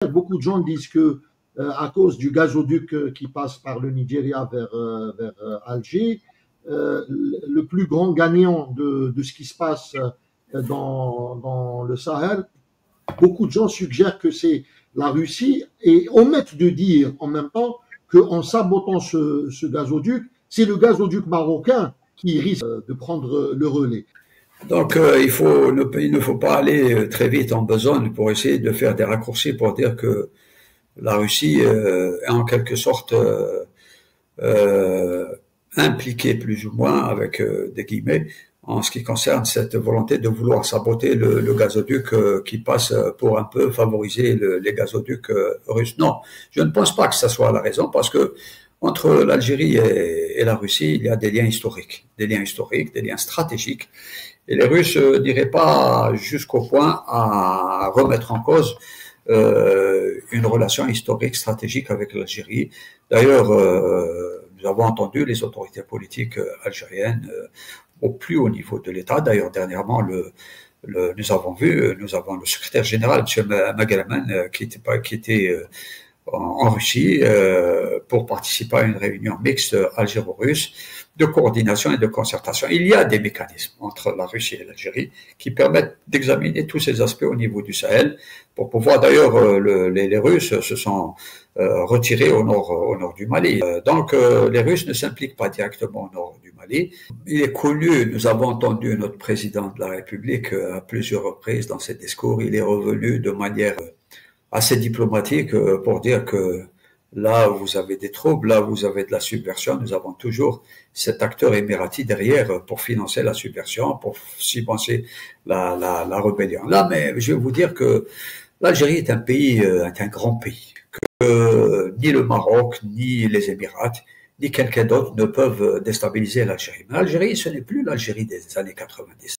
Beaucoup de gens disent que à cause du gazoduc qui passe par le Nigeria vers Alger, le plus grand gagnant de ce qui se passe dans le Sahel, beaucoup de gens suggèrent que c'est la Russie et omettent de dire en même temps qu'en sabotant ce gazoduc, c'est le gazoduc marocain qui risque de prendre le relais. Donc, il ne faut pas aller très vite en besogne pour essayer de faire des raccourcis pour dire que la Russie est en quelque sorte euh, impliquée plus ou moins, avec des guillemets, en ce qui concerne cette volonté de vouloir saboter le gazoduc qui passe pour un peu favoriser les gazoducs russes. Non, je ne pense pas que ça soit la raison, parce que entre l'Algérie et la Russie, il y a des liens historiques, des liens stratégiques. Et les Russes n'iraient pas jusqu'au point à remettre en cause une relation historique, stratégique avec l'Algérie. D'ailleurs, nous avons entendu les autorités politiques algériennes au plus haut niveau de l'État. D'ailleurs, dernièrement, nous avons le secrétaire général, M. Magalaman, qui était en Russie pour participer à une réunion mixte algéro-russe de coordination et de concertation. Il y a des mécanismes entre la Russie et l'Algérie qui permettent d'examiner tous ces aspects au niveau du Sahel pour pouvoir, d'ailleurs, les Russes se sont retirés au nord du Mali. Donc, les Russes ne s'impliquent pas directement au nord du Mali. Il est connu, nous avons entendu notre président de la République à plusieurs reprises dans ses discours, il est revenu de manière assez diplomatique pour dire que là où vous avez des troubles, là où vous avez de la subversion, nous avons toujours cet acteur émirati derrière pour financer la subversion, pour financer la rébellion. Là, mais je vais vous dire que l'Algérie est un pays, est un grand pays, que ni le Maroc, ni les Émirats, ni quelqu'un d'autre ne peuvent déstabiliser l'Algérie. Mais l'Algérie, ce n'est plus l'Algérie des années 90.